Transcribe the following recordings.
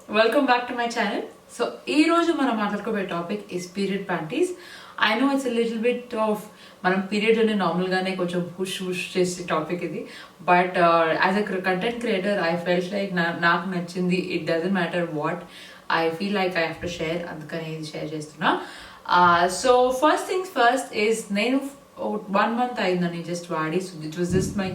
Welcome back to my channel. So, ee roju మనం మాట్లాడుకోబోయే topic is period panties. I know it's a little bit of మనం period అనే normal గానే కొంచెం push చేసే topic ఇది. But as a content creator I felt like నాకు నచ్చింది. It doesn't matter what I feel like I have to share, అందుకని ఇది షేర్ చేస్తున్నా. So first things first is నేను 1 month అయిందని జస్ట్ వాడి. So it was just my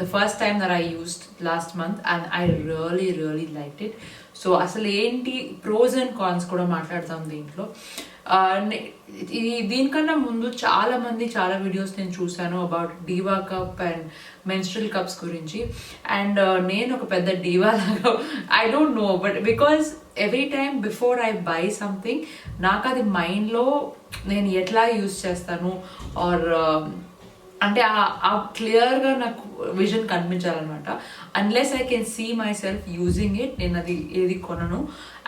the first time that I used last month and I really liked it. So అసలు ఏంటి pros and cons కూడా మాట్లాడతాం దీంట్లో. దీనికన్నా ముందు చాలా మంది చాలా వీడియోస్ నేను చూశాను about Diva cup and menstrual cups గురించి. అండ్ నేను ఒక పెద్ద డీవా లాగా I don't know, but because every time before I buy something నాకు అది మైండ్లో నేను ఎట్లా యూజ్ చేస్తాను ఆర్ అంటే ఆ క్లియర్గా నాకు విజన్ కనిపించాలన్నమాట. Unless I can see myself using it నేను అది ఏది కొనను.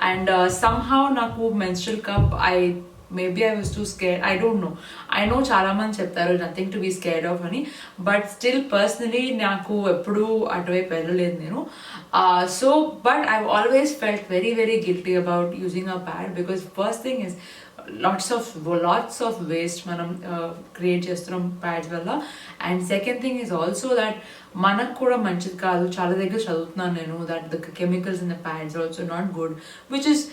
అండ్ సమ్హౌ నాకు menstrual cup maybe I was too scared, I don't know. I know చాలా మంది చెప్తారు nothing to be scared of అని, బట్ స్టిల్ పర్సనలీ నాకు ఎప్పుడూ అటువైపు వెళ్ళలేదు నేను. So but I always felt very guilty about using a pad because first thing is lots of waste మనం క్రియేట్ చేస్తున్నాం ప్యాడ్స్ వల్ల. And second thing is also that మనకు కూడా మంచిది కాదు. చాలా దగ్గర చదువుతున్నాను నేను that the chemicals in the pads also not good, which is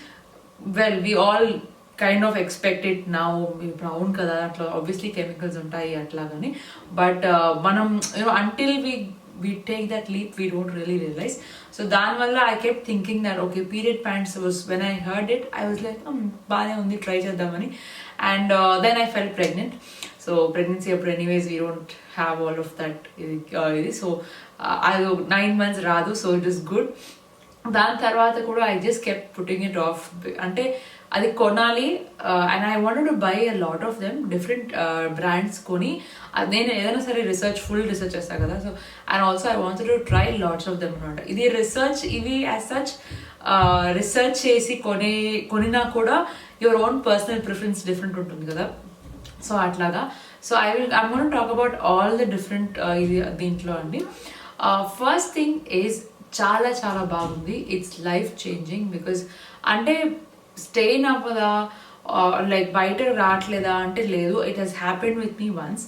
well we all kind of expected now. ఇప్పుడు అవును కదా అట్లా ఆబ్వియస్లీ కెమికల్స్ ఉంటాయి అట్లాగని, బట్ మనం until we take that leap we don't really realize. So danvalla I kept thinking that okay, period pants was, when I heard it I was like baane undi, try cheddamani. And then I felt pregnant. So pregnancy appudu anyways we don't have all of that so I 9 months radu, so it is good. దాని తర్వాత కూడా I just kept putting it of. అంటే అది కొనాలి and I wanted to buy a lot of them different brands కొని నేను ఏదైనా సరే ఫుల్ రీసెర్చ్ చేస్తాను కదా. So and also I wanted to try lots of them అనమాట. ఇది ఇవి యాజ్ సచ్ రీసెర్చ్ చేసి కొనినా కూడా your own personal preference different ఉంటుంది కదా. సో అట్లాగా. So I want talk about all the different ఇది దీంట్లో అండి. ఫస్ట్ థింగ్ ఈజ్ చాలా బాగుంది. ఇట్స్ లైఫ్ చేంజింగ్ బికాజ్ అంటే స్టెయిన్ అవ్వదా లైక్ బయట రావట్లేదా అంటే లేదు. It has happened with me once,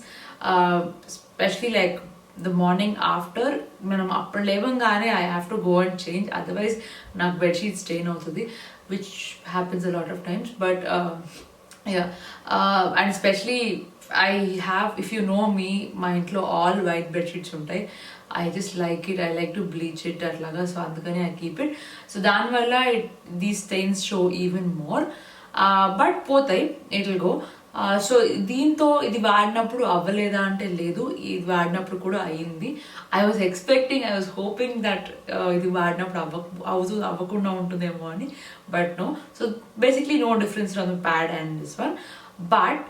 specially like the morning after మనం అప్పుడు లేవంగానే I have to go and change, otherwise నాకు బెడ్షీట్ స్టెయిన్ అవుతుంది, which happens a lot of times. But and specially I have, if you know me, మా ఇంట్లో all white bedsheets ఉంటాయి. I just like it, I like to bleach it అట్లాగా. So అందుకని I keep it. So దానివల్ల these stains show even more, but పోతాయి, it will go. So దీంతో ఇది వాడినప్పుడు అవ్వలేదా అంటే లేదు, ఇది వాడినప్పుడు కూడా అయ్యింది. I was expecting, I was hoping that ఇది వాడినప్పుడు అవ్వకుండా ఉంటుందేమో అని, but no. So basically no difference from the pad and this one. But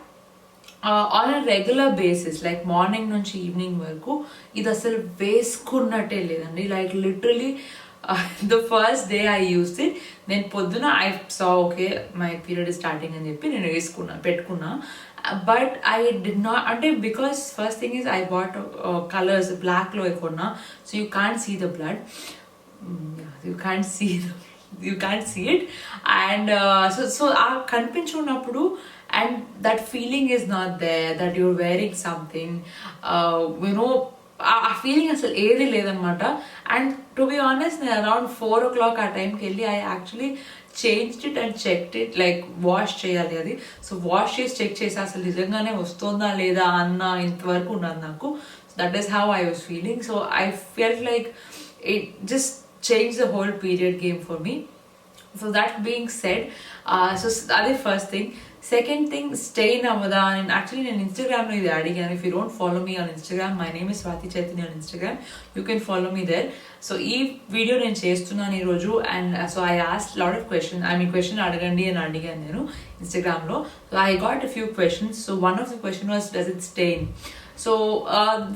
on a regular basis like morning నుంచి ఈవినింగ్ వరకు ఇది అసలు వేసుకున్నట్టే లేదండి. Like literally the first day I used it, నేను పొద్దున I saw okay my period starting అని చెప్పి నేను పెట్టుకున్నా. బట్ ఐ డిడ్ నాట్, అంటే because first thing is I bought colours బ్లాక్లో కొన్నా, so you can't see the blood, you can't see it. And so ఆ కనిపించున్నప్పుడు and that feeling is not there that you're wearing something, ఆ feeling అసలు ఏది లేదనమాట. And to be honest నేను around 4 o'clock ఆ టైంకి వెళ్ళి I actually changed it and checked it, like wash చేయాలి అది. సో వాష్ చేసి చెక్ చేసి అసలు నిజంగానే వస్తుందా లేదా అన్న ఇంతవరకు ఉన్నది నాకు. That is how I was feeling. So I felt like it just change the whole period game for me. So that being said, so అదే first thing. Second thing, stain అవ్వదా అని యాక్చువల్లీ నేను ఇన్స్టాగ్రామ్లో ఇది అడిగాను. If you don't follow me on Instagram, my name is Swathi Chaitanya on Instagram, you can follow me there. So ఈ video నేను చేస్తున్నాను ఈరోజు. And so I ask lot of question, question అడగండి అని అడిగాను నేను ఇన్స్టాగ్రామ్లో. So I got a few questions. So one of the question was does it stain. So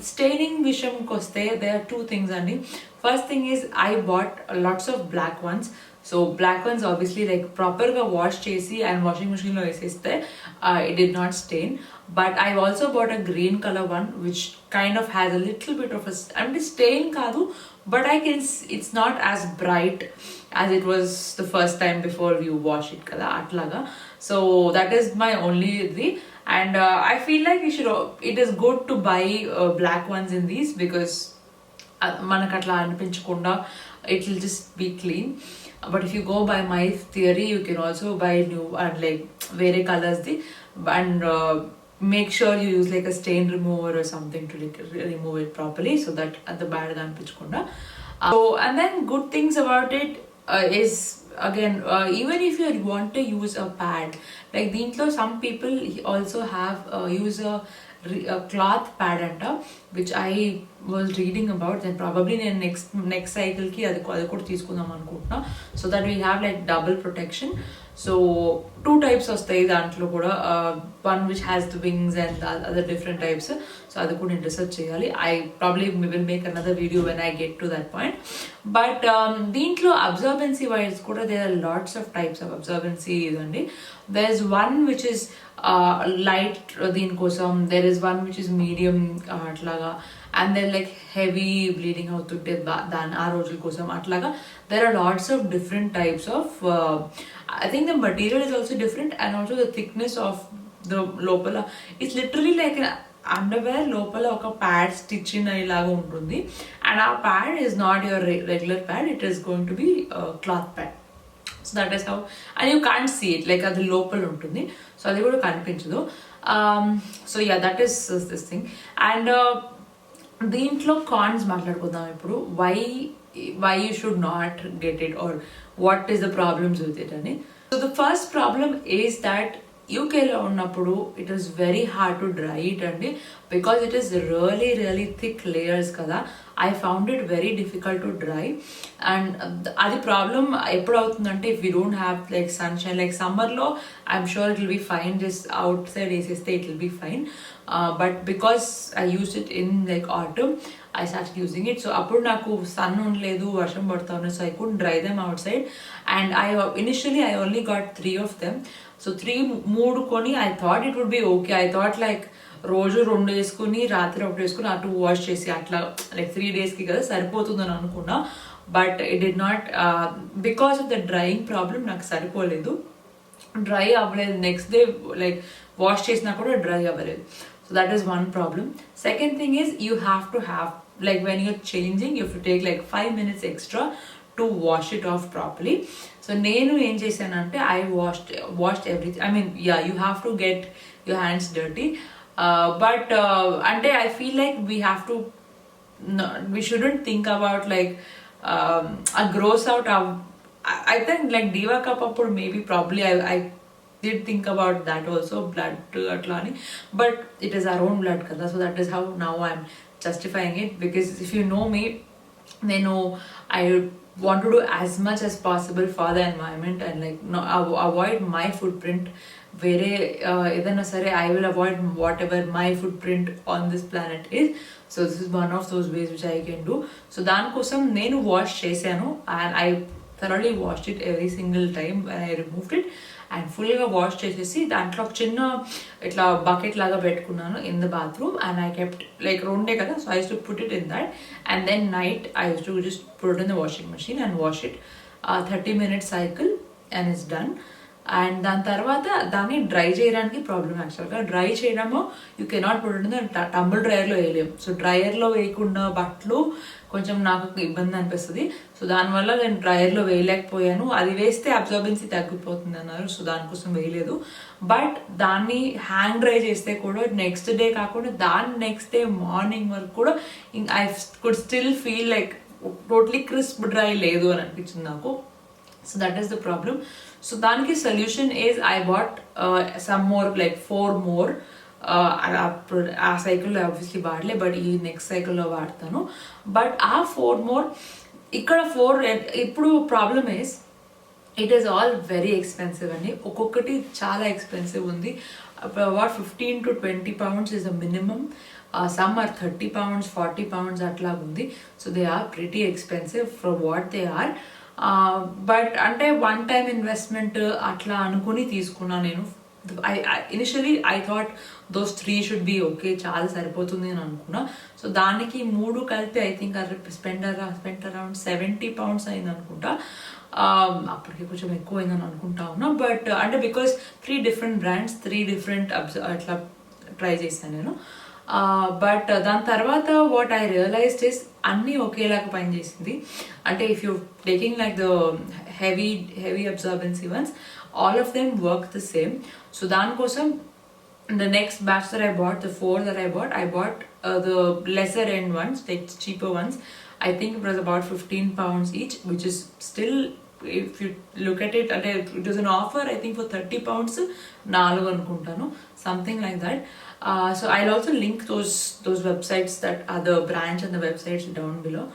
staining విషయంకి వస్తే దే ఆర్ 2 things అండి. First thing is I bought lots of black ones. So black ones obviously like ప్రాపర్గా wash చేసి and washing మిషన్లో వేసేస్తే it did not stain. But I've also bought a green color one which kind of has a little bit of a, అంటే strain కాదు but it's not as bright as it was the first time before you wash it kada atlaga. So that is my only thing. And I feel like it is good to buy black ones in these, because మనకు అట్లా అనిపించకుండా it will just be clean. But if you go by my theory, you can also buy new and like వేరే colours the, and make sure you use like a stain remover or something to like remove it properly, so that at the bad ga అనిపించకుండా. So and then good things about it is again, even if you want to use a pad, like దీంట్లో some people also have use a cloth pad anta, which I was reading about. Then probably నేను next cycle కి అది కూడా తీసుకుందాం అనుకుంటున్నా, so that we have like double protection. So 2 types వస్తాయి దాంట్లో కూడా, one which has the wings and the other different types. So అది కూడా నేను రీసెర్చ్ చేయాలి. I probably will make another video when I get to that point. But దీంట్లో absorbency wise కూడా there are lots of types of absorbency అండి. There is one which is light దీనికోసం, there is one which is medium అట్లాగా, and then like heavy bleeding అవుతుంటే దాని ఆ రోజుల కోసం అట్లాగా. There are lots of different types of I think the material is also different, and also the thickness of the లోపల it's literally like an underwear లోపల ఒక ప్యాడ్ స్టిచ్ ఇన్ అయ్యేలాగా ఉంటుంది, అండ్ ఆ pad is not your regular pad, it is going to be cloth pad. So that is how, and you can't see it, like అది లోపల ఉంటుంది, so అది కూడా కనిపించదు. So yeah, that is this thing. And దీంట్లో cons మాట్లాడుకుందాం ఇప్పుడు. why you should not get it, or what is the problems with it అని. So the first problem is that యూకేలో ఉన్నప్పుడు it is very hard to dry it అండి, because it is really thick layers కదా. I found it very difficult to dry, and అది problem ఎప్పుడు అవుతుందంటే if we don't have like sunshine, like సమ్మర్లో I'm sure it will be fine, just outside వేసేస్తే it will be fine. But because I used it in like autumn, I started using it. So అప్పుడు నాకు sun ఉండలేదు, వర్షం పడుతూ ఉన్నాయి, so I couldn't dry them outside. And initially I only got 3 of them. So 3 కొని I thought it would be okay. I thought like రోజు 2 వేసుకుని రాత్రి 1 వేసుకుని అటు వాష్ చేసి అట్లా like 3 daysకి కదా సరిపోతుందని అనుకున్నా. But it did not, because of the drying problem నాకు సరిపోలేదు, డ్రై అవ్వలేదు. నెక్స్ట్ డే లైక్ వాష్ చేసినా కూడా డ్రై అవ్వలేదు. So that is one problem. Second thing is you have to have, like when you're changing, you have to take like 5 minutes extra to wash it off properly. So నేను ఏం చేశానంటే I washed everything. I mean, yeah, you have to get your hands dirty. But అంటే I feel like we shouldn't think about like a gross out of, I think like Diva Cup appudu maybe probably I did think about that also, blood atlani, but it is our own blood kada. So that is how now I'm justifying it, because if you know me, they know I want to do as much as possible for the environment and like avoid my footprint. Vere edana sare I will avoid whatever my footprint on this planet is. So this is one of those ways which I can do. So dan kosam nenu wash chesanu, and I thoroughly washed it every single time when I removed it, and ఫుల్గా wash చేసేసి దాంట్లో ఒక చిన్న ఇట్లా bucket లాగా పెట్టుకున్నాను in the bathroom, and I kept like 2 కదా, so I use to put it in that, and then night I use to just put it in the washing machine and wash it 30 minute cycle, and it's done. And దాని తర్వాత దాన్ని dry చేయడానికి problem. యాక్చువల్గా dry చేయడము you cannot put it in the tumble డ్రైయర్లో వేయలేము. So డ్రైయర్లో వేయకుండా బట్టలు కొంచెం నాకు ఇబ్బంది అనిపిస్తుంది. సో దానివల్ల నేను డ్రైయర్లో వేయలేకపోయాను. అది వేస్తే అబ్జార్బెన్సీ తగ్గిపోతుంది అన్నారు, సో దానికోసం వేయలేదు. బట్ దాన్ని హ్యాండ్ డ్రై చేస్తే కూడా నెక్స్ట్ డే కాకుండా దాని నెక్స్ట్ డే మార్నింగ్ వరకు కూడా I could still feel like totally crisp dry లేదు అని అనిపించింది నాకు. So that is the problem. So daniki solution is I bought some more, like 4 more. ఆ సైకిల్లో ఆబ్వియస్లీ వాడలే, బట్ ఈ నెక్స్ట్ సైకిల్లో వాడతాను. బట్ ఆ 4 more ఇక్కడ 4 ఇప్పుడు problem is it is all very expensive అండి. ఒక్కొక్కటి చాలా ఎక్స్పెన్సివ్ ఉంది. About 15 to 20 pounds is the minimum. Some are 30 pounds, 40 pounds అట్లా ఉంది. So they are pretty expensive for what they are. But అంటే 1 time ఇన్వెస్ట్మెంట్ అట్లా అనుకుని తీసుకున్నా నేను initially I thought those 3 should be okay, చాలా సరిపోతుంది అని అనుకున్నా. సో దానికి 3 కలిపి I think spend around 70 pounds అయింది అనుకుంటా. అప్పటికి కొంచెం ఎక్కువ అయిందని అనుకుంటా ఉన్నా. బట్ అంటే బికాస్ 3 different brands, 3 different అట్లా ట్రై చేశాను నేను. బట్ దాని తర్వాత వాట్ ఐ రియలైజ్డ్ ఇస్ అన్నీ ఒకేలాగా పనిచేసింది. అంటే if you taking like the heavy absorbency ones, all of them work the same. So దానికోసం the next batch that I bought, the 4 that I bought the lesser end ones, like cheaper ones. I think it was about 15 pounds each, which is still, if you look at it, it was an offer I think for 30 pounds, 4 anukuntanu, something like that. So I'll also link those websites that are the branch and the websites down below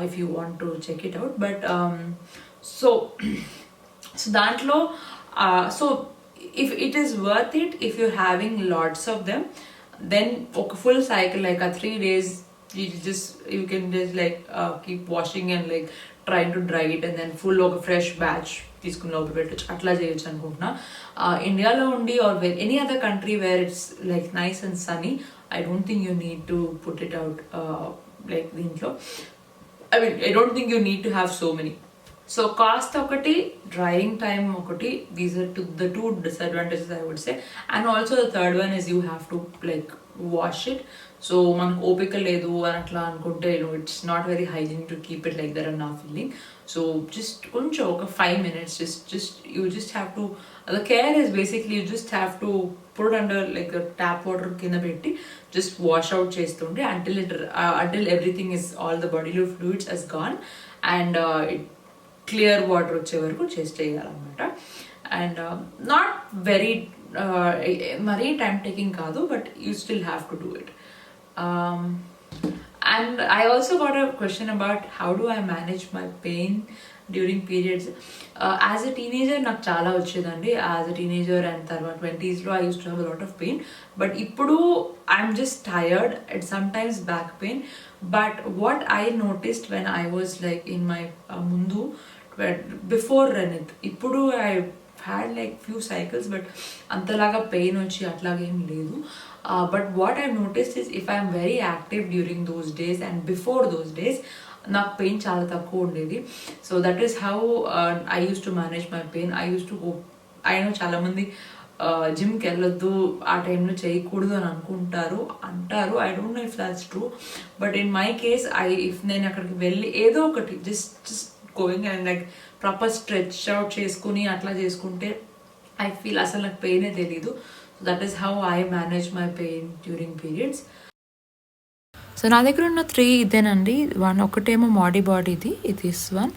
if you want to check it out. But so dantlo so if it is worth it, if you're having lots of them, then okay, full cycle like a 3 days you can just like keep washing and like trying to dry it, and then full of a fresh batch తీసుకుని లోపల పెట్టచ్చు, అట్లా చేయొచ్చు అనుకుంటున్నా. ఇండియాలో ఉండి or any other country where it's like nice and sunny, I don't think you need to put it out like దీంట్లో. I mean I don't think you need to have so many. So cost ఒకటి, drying time ఒకటి, these are the 2 disadvantages I would say. And also the third one is you have to like wash it. So మనకు ఓపిక లేదు అని అట్లా అనుకుంటే it's not very hygienic to keep it like that and నా feeling. So just కొంచెం ఒక 5 minutes just you just have to, the care is basically you just have to put it under like a tap water కింద పెట్టి just wash out చేస్తుంటే until everything is, all the bodily fluids has gone and it clear water వచ్చే వరకు చేయాలన్నమాట. And not very మరీ time taking కాదు, but you still have to do it. And I also got a question about how do I manage my pain during periods. As a teenager నాకు చాలా వచ్చేదండి. As a teenager and తర్వాత 20s I use to have a lot of pain. But ఇప్పుడు I'm just tired and sometimes back pain. But what I noticed when I was like in my ముందు before Ranit, ఇప్పుడు I had like few cycles, but అంతలాగా pain వచ్చి అట్లాగేం లేదు. But what I noticed is if I'm very active during those days and before those days నాకు pain చాలా తక్కువ ఉండేది. So that is how I use to manage my pain. I use to go, I know చాలామంది జిమ్కి వెళ్ళొద్దు, ఆ టైంలో చేయకూడదు అని అంటారు. I don't no if that's true, but in my case if నేను అక్కడికి వెళ్ళి ఏదో ఒకటి just going and like proper stretch out చేసుకుని అట్లా చేసుకుంటే ఐ ఫీల్ అసలు నాకు పెయినే తెలీదు. So that is how I manage my pain during periods. So నా దగ్గర ఉన్న 3 ఇదేనండి. ఒకటేమో బాడీది, ఇది వన్,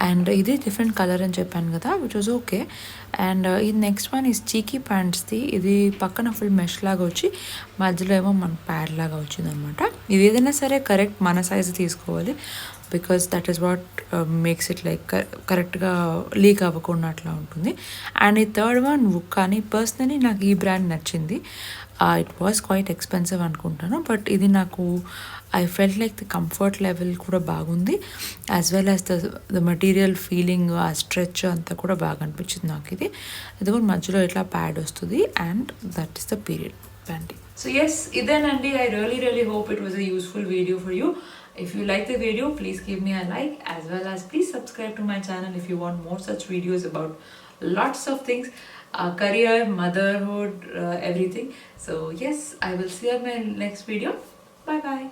అండ్ ఇది డిఫరెంట్ కలర్ అని చెప్పాను కదా, విచ్ వాజ్ ఓకే. అండ్ ఇది నెక్స్ట్ వన్ ఈజ్ చీకీ ప్యాంట్స్ది. ఇది పక్కన ఫుల్ మెష్ లాగా వచ్చి మధ్యలో ఏమో మన ప్యాడ్ లాగా వచ్చింది అనమాట. ఇది ఏదైనా సరే కరెక్ట్ మన సైజు తీసుకోవాలి, because that is what makes it like కరెక్ట్గా లీక్ అవ్వకుండా అట్లా ఉంటుంది. అండ్ ఈ థర్డ్ వన్ వుక్, కానీ పర్సనలీ నాకు ఈ బ్రాండ్ నచ్చింది. ఇట్ వాస్ క్వైట్ ఎక్స్పెన్సివ్ అనుకుంటాను, బట్ ఇది నాకు I felt like the comfort level కూడా బాగుంది, as well as the material feeling, ఆ స్ట్రెచ్ అంతా కూడా బాగా అనిపించింది నాకు. ఇది కూడా మధ్యలో ఇట్లా ప్యాడ్ వస్తుంది, and that is the period panty. So yes, ఇదేనండి. I really hope it was a useful video for you. If you like the video, please give me a like, as well as please subscribe to my channel if you want more such videos about lots of things, career, motherhood, everything. So yes, I will see you in my next video. Bye bye.